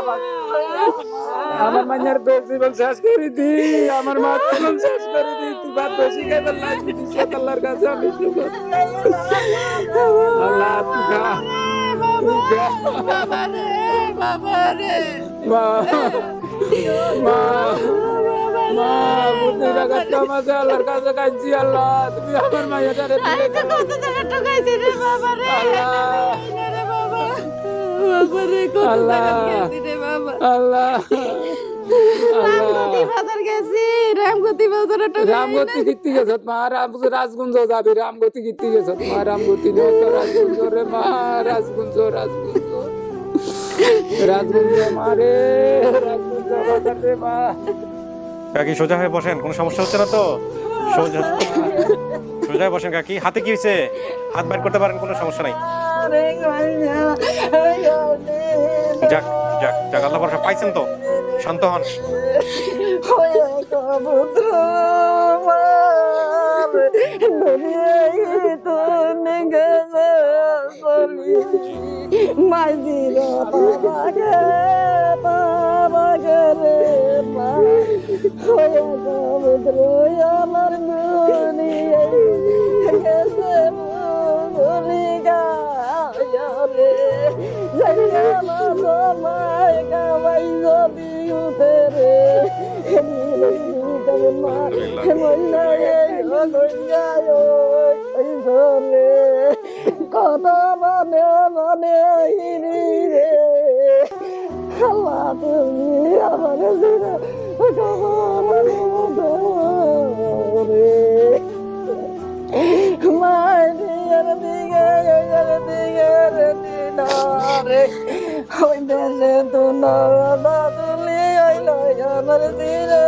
D: পারে
E: আমার মাইয়ার জীবন শেষ করে দি, আমার মা জীবন শেষ করে দি, তুই বাদ বেশি খাইবার লাগবি আল্লাহর কাছে আমি শুকর আল্লাহ তুই খা মা মা মা বুদ্ধি রাখার কামাজে আল্লাহর কাছে কাঁদছি আল্লাহ তুমি আমার মাইয়াটারে আল্লাহ আল্লাহ রামগতি গীতি গেছ মা রাজগুঞ্জ যাবি রামগতি গীতি গেছ মা রামগতি রাজগুঞ্জ রে মা রাজগুঞ্জ রাজগুঞ্জ রাজগুঞ্জ মারে রাজগুঞ্জ রে মা।
A: কাকি সোজা হয়ে বসেন, কোনো সমস্যা হচ্ছে না তো? সোজা সোজা হয়ে বসেন কাকি। হাতে কি হয়েছে? হাত বাইর করতে পারেন, কোনো সমস্যা নাই। যাক যাক যাক, আল্লাহ ভরসা পাইছেন তো, শান্ত হন।
D: কথা মানে মানে রে আল্লাহ তুমি আমার মায়ের দিকে রে ওই দেশে তো না তুলি আমার দিলে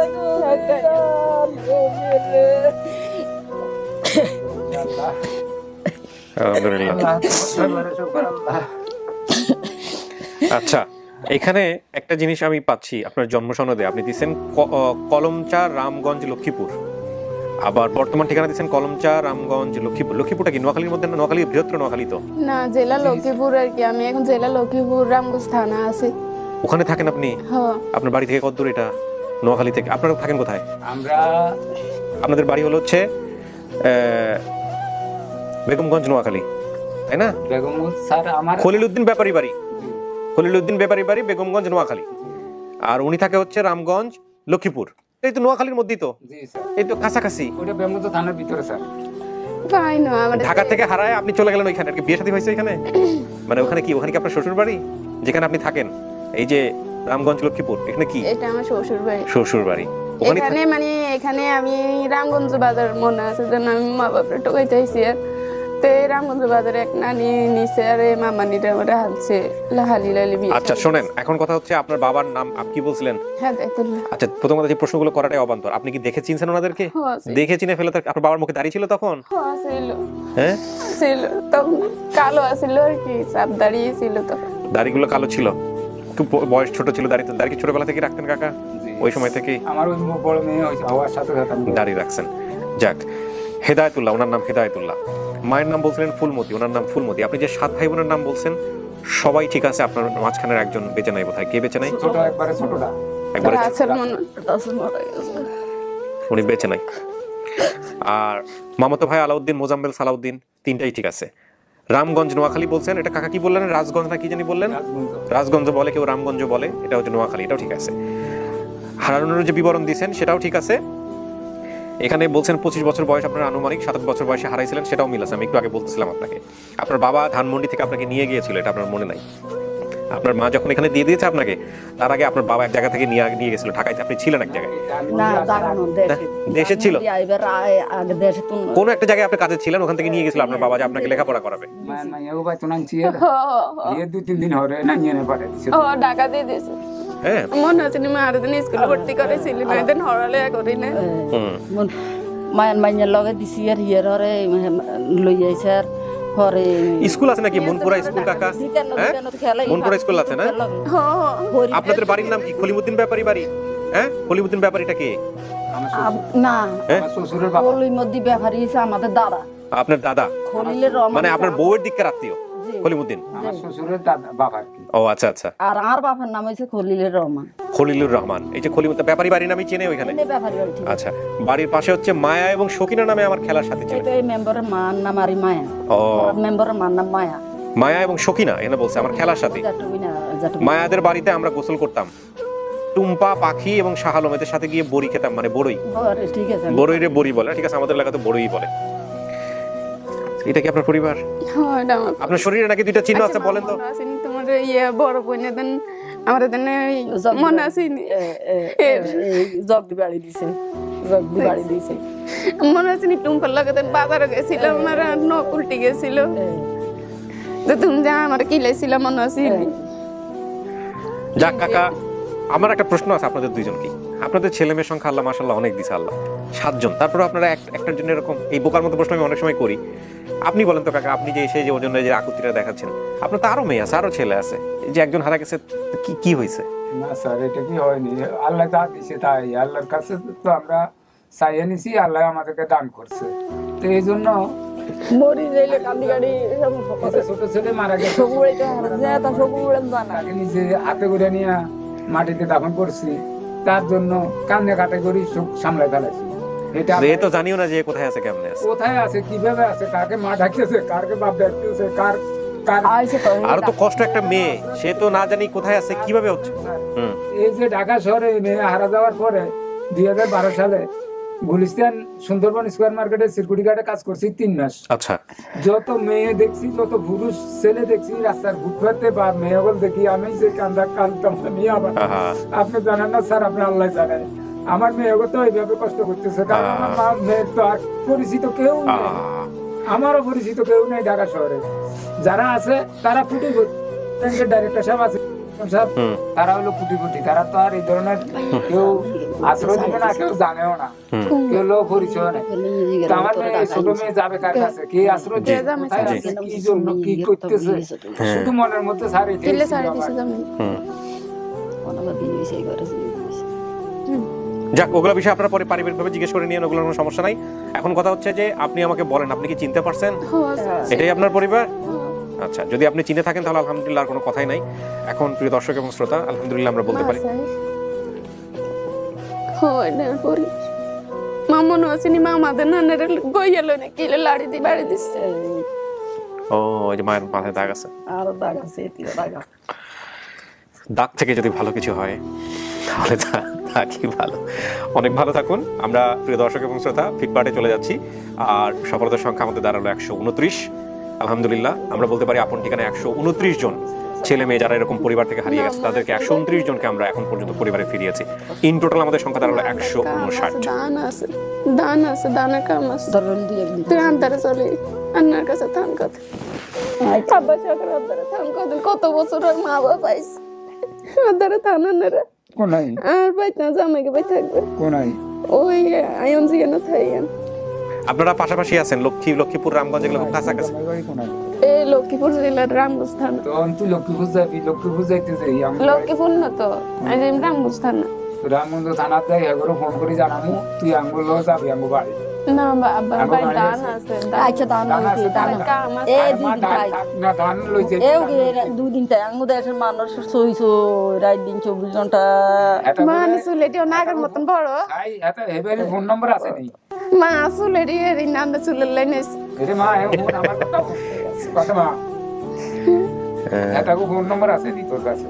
A: আচ্ছা, এখানে একটা জিনিস আমি পাচ্ছি, আপনার জন্ম সনদে আপনি দিচ্ছেন কলমচা রামগঞ্জ লক্ষ্মীপুর, আবার বর্তমান ঠিকানা দিচ্ছেন কলমচা রামগঞ্জ লক্ষ্মীপুর। লক্ষ্মীপুরটা কি নোয়াখালীর মধ্যে না? নোয়াখালী বৃহত্তর নোয়াখালী তো
B: না, জেলা লক্ষ্মীপুর আর কি। আমি এখন জেলা লক্ষ্মীপুর রামগঞ্জ থানা আছি।
A: ওখানে থাকেন আপনি?
B: হ্যাঁ।
A: আপনার বাড়ি থেকে কত দূর এটা? নোয়াখালী থেকে আপনারা থাকেন কোথায়?
C: আমরা
A: আপনাদের বাড়ি হলো হচ্ছে বেগমগঞ্জ নোয়াখালী, তাই না?
C: বেগমগঞ্জ স্যার আমার
A: খলিলউদ্দিন ব্যাপারী বাড়ি, খলিলউদ্দিন ব্যাপারী বাড়ি বেগমগঞ্জ নোয়াখালী, আর উনি থাকে হচ্ছে রামগঞ্জ লক্ষ্মীপুর। এই তো নোয়াখালীর মধ্যেই তো,
C: জি স্যার
A: এই তো কাছাকাছি।
C: ওটা বেগমগঞ্জ থানার ভিতরে স্যার।
B: পাই না আমাদের
A: ঢাকা থেকে হারায় আপনি চলে গেলেন ওইখানে। আর কি বিয়ে শাদী হয়েছে ওইখানে? মানে ওখানে কি, ওখানে কি আপনার শ্বশুর বাড়ি যেখানে আপনি থাকেন? এই যে রামগঞ্জ লক্ষ্মীপুর, এখানে কি?
B: এটা আমার শ্বশুর বাড়ি।
A: শ্বশুর বাড়ি ওখানে
B: এখানে মানে এখানে আমি রামগঞ্জ বাজার মনে আছে যেন আমি মা বাপের টোকাইতে আইছি। আর তো এই রামগঞ্জ বাজারে এক নানি নিচে আর এই মামানিটা আমার হালছে লাহালি লালি বিয়ে।
A: আচ্ছা শোনেন, এখন কথা হচ্ছে আপনার বাবার নাম আপনি কি বলছিলেন?
B: হেদায়েতুল্লাহ।
A: আচ্ছা, প্রথম কথা যে প্রশ্নগুলো করাটাই অবান্তর। আপনি কি দেখে চিনছেন ওনাদেরকে? দেখে চিনে ফেলে আপনার বাবার মুখে দাঁড়িয়ে ছিল তখন?
B: ছিল,
A: হ্যাঁ
B: ছিল। তখন কালো আছিল আর কি, চাপ দাঁড়িয়ে ছিল তখন।
A: দাড়িগুলো কালো ছিল, একটু বয়স ছোট ছিল। দাড়ি কি ছোটবেলা থেকে রাখতেন কাকা? ওই সময় থেকে
C: আমার ওই বড় মেয়ে হওয়ার সাথে সাথে
A: দাড়ি রাখছেন। যাক, হেদায়েতুল্লাহ, ওনার নাম হেদায়েতুল্লাহ। মায়ের নাম বলছিলেন ফুলমতি, ওনার নাম ফুলমতি। আপনি যে 7 ভাই বোনের নাম বলছেন সবাই ঠিক আছে, আপনার মাঝখানের একজন বেঁচে নাই বোধহয়। কে বেঁচে নাই?
C: ছোট একবারে ছোটটা
A: একবারে
B: রাসেল মনে রাসেল মারা গেছে।
A: উনি বেঁচে নাই। আর মামাতো ভাই আলাউদ্দিন, মোজাম্মেল, সালাউদ্দিন, তিনটাই ঠিক আছে। রামগঞ্জ নোয়াখালী বলছেন, এটা কাকা কি বললেন? রাজগঞ্জ না কি জানি বললেন? রাজগঞ্জ বলে, কেউ রামগঞ্জ বলে, এটা হচ্ছে নোয়াখালী, এটাও ঠিক আছে। হারানোর যে বিবরণ দিয়েছেন সেটাও ঠিক আছে। এখানে বলছেন 25 বছর বয়স আপনার আনুমানিক, 27 বছর বয়সে হারাইছিলেন, সেটাও মিল আছে। আমি একটু আগে বলতেছিলাম আপনাকে, আপনার বাবা ধানমন্ডি থেকে আপনাকে নিয়ে গিয়েছিল, এটা আপনার মনে নাই। আপনার মা যখন এখানে দিয়ে দিয়েছে আপনাকে, তার আগে আপনার বাবা এক জায়গা থেকে নিয়ে গেছিল ঢাকায়, আপনি ছিলেন এক জায়গায়,
D: না দাঁড়ানো
A: দেশে ছিল
D: এবার আগে দেশে তো
A: কোন একটা জায়গায় আপনি কাজে ছিলেন, ওখান থেকে নিয়ে গেছিল আপনার বাবা যে আপনাকে লেখাপড়া করাবে।
B: ঢাকা দিয়ে দিয়েছে।
A: হ্যাঁ
B: মনে হচ্ছে না আর দিন স্কুলে ভর্তি করেছিল না, এদিন হরালে করি না।
D: মায়ের মাইনের লগে দিছি আর হিয়ার হরে লই যাইছে আর হরে
A: স্কুল আছে নাকি মনপুরা স্কুল কাকা? হ্যাঁ মনপুরা স্কুল আছে না? আপনাদের বাড়ির নাম কি? খলিমুদ্দিন ব্যাপারী বাড়ি? হ্যাঁ খলিমুদ্দিন ব্যাপারীটা কি?
D: না খলিমুদ্দিন ব্যাপারী হচ্ছে আমাদের দাদা।
A: আপনার দাদা
D: খলিলের রহমান
A: মানে আপনার বউয়ের দিকের আত্মীয় খলিমুদ্দিন? ও আচ্ছা আচ্ছা।
D: আর আমার বাবার নাম হচ্ছে খলিলের রহমান।
A: খলিলুর রহমান, এই যে খলিমুদ্দিন ব্যাপারী বাড়ির নামই চেনে ওইখানে?
D: ব্যাপারী বাড়ি।
A: আচ্ছা, বাড়ির পাশে হচ্ছে মায়া এবং সকিনা নামে আমার খেলার সাথে ছিল।
D: এই মেম্বারের মার নাম আরি মায়া।
A: ও
D: মেম্বারের মার নাম মায়া।
A: মায়া এবং সকিনা এখানে বলছে আমার খেলার সাথে। মায়াদের বাড়িতে আমরা গোসল করতাম, টুম্পা, পাখি এবং শাহ আলমেদের সাথে গিয়ে বড়ি খেতাম, মানে বড়ই।
D: ঠিক আছে,
A: বড়ই রে বড়ি বলে, ঠিক আছে, আমাদের এলাকাতে বড়ই বলে। এটা কি আপনার পরিবার?
B: হ্যাঁ এটা আমার।
A: আপনার শরীরে নাকি দুইটা চিহ্ন আছে, বলেন তো?
B: তোমার ইয়ে বড় বোনের দেন আমার দেন মনে আছে
D: জগদি বাড়ি দিছে, জগদি বাড়ি দিছে
B: মনে আছে নি। টুম্পার লাগে দেন বাজারে গেছিলাম, আমার নখ উল্টে গেছিল, তো তুমি যা আমার কিলাইছিলাম মনে আছে।
A: যাক কাকা, আমার একটা প্রশ্ন আছে আপনাদের দুইজনকে। আপনাদের ছেলে মেয়ের সংখ্যা আল্লাহ মাশাআল্লাহ অনেক দিছে, আল্লাহ 7 জন। তারপরে আপনারা একটার জন্য এরকম এই বোকার মতো প্রশ্ন আমি অনেক সময় করি। আপনি বলেন তো কাকা, আপনি যে এসে যে ওজনে যে আকুতিটা দেখাচ্ছেন, আপনার তো আরো মেয়ে আছে, আরো ছেলে আছে, যে একজন হারা গেছে, কি হয়েছে?
E: না স্যার, এটা কি হয়নি, আল্লাহ যা দিছে তাই, আল্লাহর কাছে তো আমরা চাইয়ে নিছি, আল্লাহ আমাদেরকে দান করছে। তো এই জন্য
D: মরি যাইলে কান্দি গাড়ি
E: ছোট ছেলে মারা গেছে, তাকে নিজে হাতে করে নিয়ে মাটিতে দাফন করছি, তার জন্য কান্দে কাটে করি সব সামলাই ফেলাইছি। এটা
A: এ তো জানিও না যে কোথায় আছে, কেমনে আছে,
E: কোথায় আছে, কিভাবে আছে, কাকে মা ডাকতেছে, কারকে বাপ ডাকতেছে,
A: আর তো কষ্ট একটা মেয়ে, সে তো না জানি কোথায় আছে, কিভাবে হচ্ছে।
E: এই যে ঢাকা শহরে মেয়ে হারা যাওয়ার পরে 2012 সালে গুলিস্তান সুন্দরবন স্কয়ার মার্কেটে সিকিউরিটি গার্ডে কাজ করছি 3 মাস।
A: আচ্ছা,
E: যত মেয়ে দেখছি, যত পুরুষ ছেলে দেখছি রাস্তার ফুটপাতে বা মেয়েগুলো দেখি, আমি যে কান্দতাম নিয়ে আবার। আপনি জানেন না স্যার, আপনি আল্লাহ জানেন, আমার মেয়েগুলো তো এইভাবে কষ্ট করতেছে, কারণ আমার মা মেয়ের তো আর পরিচিত কেউ নেই, আমারও পরিচিত কেউ নেই ঢাকা শহরে। যারা আছে তারা কোটিপতি, ডাইরেক্টর সাহেব আছে, তারা হলো কোটিপতি, তারা তো আর এই ধরনের কেউ আশ্রয় দিবে না, কেউ জানেও না, কেউ লোক পরিচয় নেই। আমার মেয়ে, ছোট মেয়ে যাবে কার কাছে, কে আশ্রয় দিবে, কি জন্য, কি করতেছে, শুধু মনের মধ্যে স্যার
A: যাক, ওগুলো বিষয়ে আপনারা পরে পারিবারিকভাবে জিজ্ঞেস করে নিয়ে, ওগুলোর কোনো সমস্যা নাই। এখন কথা হচ্ছে যে আপনি আমাকে বলেন, আপনি কি চিনতে পারছেন এটাই আপনার পরিবার? আচ্ছা, যদি আপনি চিনে থাকেন তাহলে আলহামদুলিল্লাহ, আর কোনো কথাই নাই। এখন প্রিয় দর্শক এবং শ্রোতা, আলহামদুলিল্লাহ আমরা বলতে পারি
B: মা মনে আছে নি, মা আমাদের নানের গইয়াল না কিলে লাড়ি দি বাড়ি দিচ্ছে।
A: ও এই যে মায়ের মাথায় দাগ আছে,
D: আর দাগ আছে,
A: দাগ থেকে যদি ভালো কিছু হয় তাহলে থাকি ভালো। অনেক ভালো থাকুন। আমরা প্রিয় দর্শক এবং শ্রোতা ফিডব্যাকে চলে যাচ্ছি, আর সফলতার সংখ্যা আমাদের দাঁড়ালো 129। আলহামদুলিল্লাহ, আমরা বলতে পারি আপন ঠিকানা 129 জন ছেলে মেয়ে যারা এরকম পরিবার থেকে হারিয়ে গেছে, তাদেরকে 129 জনকে আমরা এখন পর্যন্ত পরিবারে ফিরিয়েছি। ইন টোটাল আমাদের সংখ্যা দাঁড়ালো 159।
B: দান আছে, দানের কাম আছে, তুই আন্দারে চলে আন্নার কাছে থাম কথা, আব্বা চাকর আন্দারে থাম কথা, কত বছর মা বাবা পাইছে আন্দারে থান আন্নারে
E: কোনাই,
B: আর বাইতে জামাইকে বাই থাকবে
E: কোনাই,
B: ওই আয়ন জিয়ানো থাইয়ান।
A: আপনারা পাশাপাশি আছেন, লক্ষ্মীপুর, রামগঞ্জ, এগুলো খুব কাছাকাছি।
B: এই লক্ষ্মীপুর জেলার রামগঞ্জ থানা।
E: তো তুই লক্ষ্মীপুর যাবি, লক্ষ্মীপুর যাইতে যাই,
B: লক্ষ্মীপুর না তো, এই যে রামগঞ্জ থানা।
E: রামগঞ্জ থানা যাই, এগুলো ফোন করে জানাবো, তুই আঙ্গুল যাবি আঙ্গু বাড়ি।
B: না বাবা, ভাই দান আছে,
D: আচ্ছা দান আছে, দান
B: কাম আছে,
D: এই দুই দিন
E: না ধান লই যাই,
D: এই দুই দিন তাই আঙ্গু দেশের মানুষ সইছো রাত দিন 24 ঘন্টা
B: মানুষ লেটিও নাগের মতন বড়।
E: আই এত হেবের ফোন নাম্বার আছে নি?
B: মা চুলের এরই নামটা চুলের লাইনে
C: এরে মা আমার কথা মা একটা ফোন নম্বর আছে দি তোর কাছে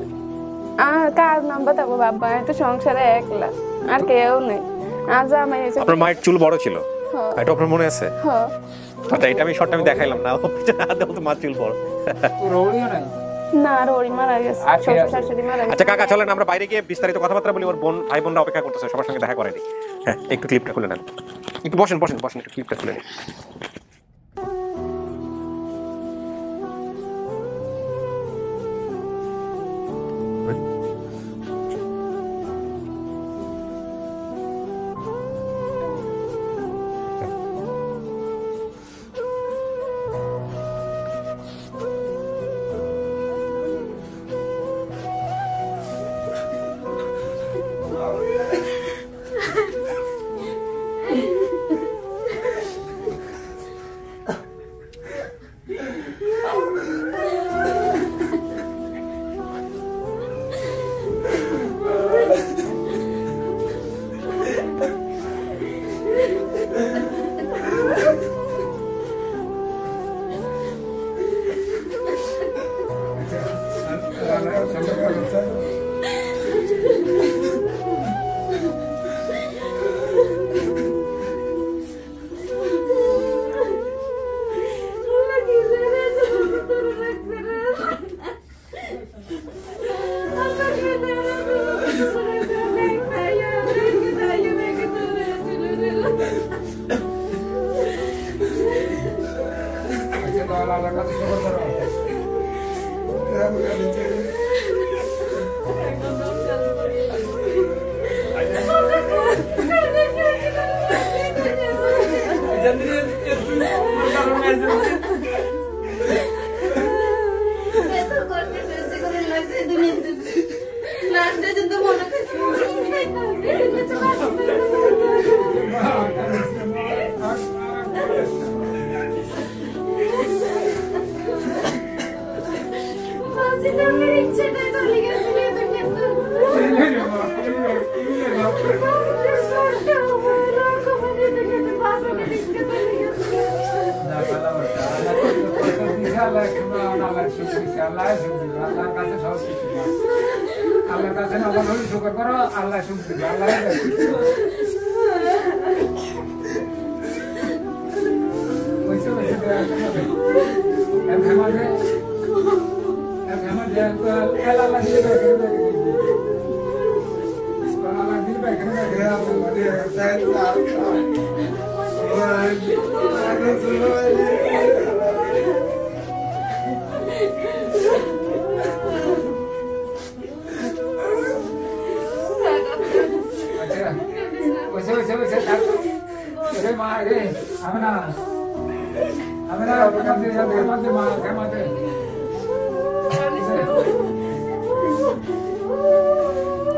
B: আর কার নাম্বার থাকবো বাবা তো সংসারে একলা আর কেউ নেই আজ আমি
A: আপনার মায়ের চুল বড় ছিল এটা আপনার মনে আছে আচ্ছা এটা আমি শর্টটা আমি দেখাইলাম না পিছনে হাতে তো মার চুল বড়
C: তোর ওড়িও নাই
B: না আর ওরি মারা গেছে শ্বশুর শাশুড়ি মারা গেছে
A: আচ্ছা কাকা চলেন আমরা বাইরে গিয়ে বিস্তারিত কথাবার্তা বলি ওর বোন ভাই বোনরা অপেক্ষা করতেছে সবার সঙ্গে দেখা করে নি হ্যাঁ একটু ক্লিপটা খুলে নেন একটু বসেন বসেন বসেন একটু ক্লিপটা খুলে নিন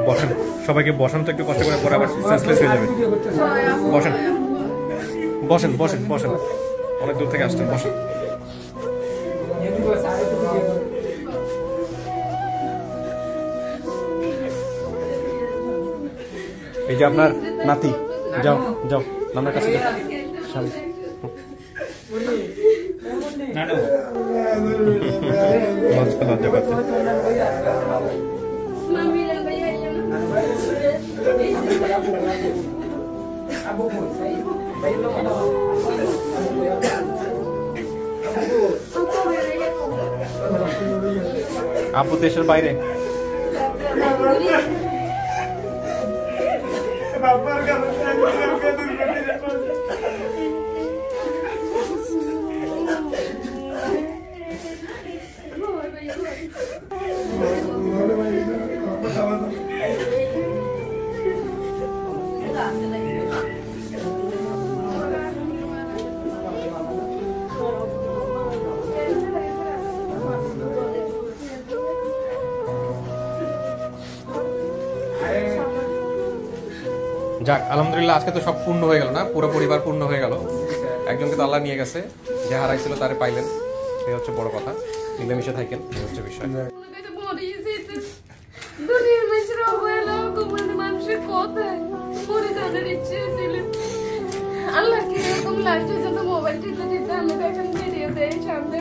A: বসেন সবাইকে বসেন তো একটু কষ্ট করে পরে আবার সেন্সলেস হয়ে যাবে বসেন বসেন বসেন বসেন অনেক দূর থেকে আসছেন বসেন এই যে আপনার নাতি যাও যাও নানার কাছে যাও লজ্জা করতে আপু দেশের বাইরে যাক আলহামদুলিল্লাহ আজকে তো সব পূর্ণ হয়ে গেল না পুরো পরিবার পূর্ণ হয়ে গেল একজনকে তো আল্লাহ নিয়ে গেছে যে হারাইছিল তারে পাইলেন এই হচ্ছে বড় কথা মিলেমিশে থাকেন এই হচ্ছে বিষয়
B: মানুষের কথায় মরে জানার ইচ্ছে ছিল লাস্টে যত মোবাইল টিপতে আমি দেখেন ভিডিও দেই সামনে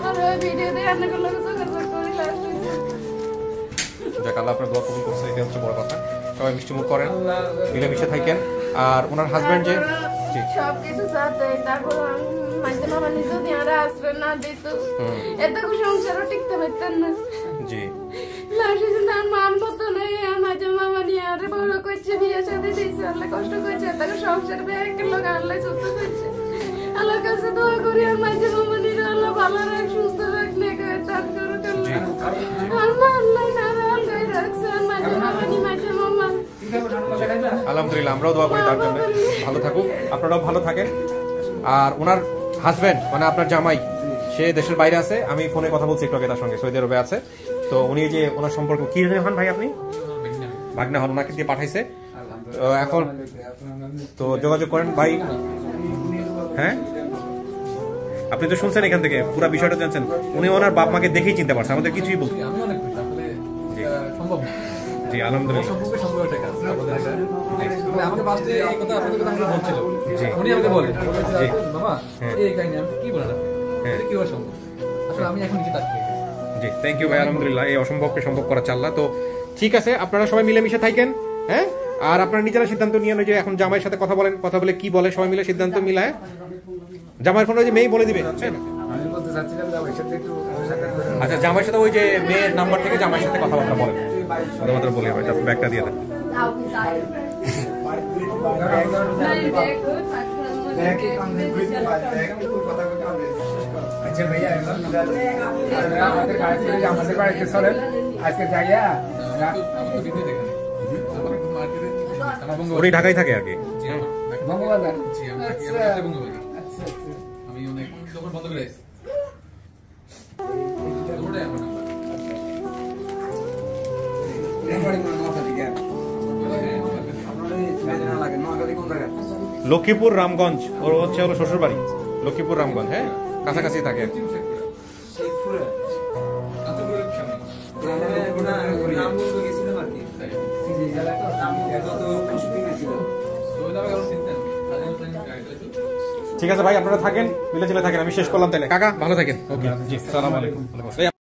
B: আর ওই ভিডিও দিয়ে আপনাকে লোক যোগাযোগ করি লাস্টে।
A: যাক আল্লাহ আপনার দোয়া কবুল করছে, এটা হচ্ছে বড় কথা। সবাই মিষ্টি মুখ করেন, মিলেমিশে থাকেন। আর ওনার হাজবেন্ড যে
B: সবকিছু সাথে তারপর মাঝে মামা যদি আর আশ্রয় না দিত এত সংসারও টিকতে পারতেন না।
A: জি
B: লাস্টে যে তার মান মতো নেই মাঝে মামা নিয়ে আর বড় করছে, বিয়ে সাথে দিয়েছে, আল্লাহ কষ্ট করছে, তাকে সংসার ব্যাগ লোক আল্লাহ সুস্থ করছে। আল্লাহর কাছে দোয়া করি আর মাঝে মামা নিয়ে আল্লাহ ভালো রাখ, সুস্থ রাখ, নেকে চাঁদ করে আল্লাহ আল্লাহ না আল্লাহ রাখছে মাঝে মামা নিয়ে মাঝে মামা।
A: আলহামদুলিল্লাহ, আমরাও দোয়া করি তার জন্য ভালো থাকুক, আপনারাও ভালো থাকেন। আর ওনার হাজবেন্ড মানে আপনার জামাই, সে দেশের বাইরে আছে। আমি ফোনে কথা বলছি একটু আগে তার সঙ্গে, সৌদি আরবে আছে। তো উনি যে ওনার সম্পর্ক কি হন ভাই, আপনি ভাগনা হন, ওনাকে দিয়ে পাঠাইছে। তো এখন তো যোগাযোগ করেন ভাই। হ্যাঁ আপনি তো শুনছেন এখান থেকে পুরো বিষয়টা জানছেন। উনি ওনার বাপ মাকে দেখেই চিনতে পারছে, আমাদের কিছুই বলতে। জি আলহামদুলিল্লাহ।
H: আমাকে বাসে এই কথা আপনাদের কথা আমাকে বলছিল, উনি আমাকে বলে মামা এই কাহিনী আমি কি বলেন আপনি কি অসম্ভব, আসলে আমি এখন নিজে থাকি।
A: জি থ্যাংক ইউ ভাই, আলহামদুলিল্লাহ। এই অসম্ভবকে সম্ভব করা চাল্লা। তো ঠিক আছে, আপনারা সবাই মিলেমিশে থাকেন। হ্যাঁ আর আপনারা নিজেরা সিদ্ধান্ত নিয়ে যে এখন জামাইয়ের সাথে কথা বলেন, কথা বলে কি বলে সবাই মিলে সিদ্ধান্ত মিলায় জামাইয়ের ফোনে যে মেয়ে বলে দিবে।
C: আমি বলতে চাচ্ছিলাম যে ওই সাথে একটু
A: আচ্ছা জামাইয়ের সাথে ওই যে মেয়ের নাম্বার থেকে জামাইয়ের সাথে কথাবার্তা বলেন, কথাবার্তা বলে ভাই ব্যাগটা দিয়ে দেন।
C: আচ্ছা ভাইয়া আমাদের বাড়িতে চলেন আজকে যাইয়া।
A: উনি ঢাকায় থাকে আর কি,
C: বঙ্গবাজার।
H: আমি অনেক দোকান বন্ধ করে আসছি।
A: লক্ষ্মীপুর রামগঞ্জ, ওর হচ্ছে হলো শ্বশুর বাড়ি লক্ষ্মীপুর রামগঞ্জ। হ্যাঁ কাছাকাছি থাকে আর কি। ঠিক আছে ভাই, আপনারা থাকেন, মিলে থাকেন। আমি শেষ করলাম তাহলে। কাকা ভালো থাকেন। ওকে জি, আসসালামু আলাইকুম।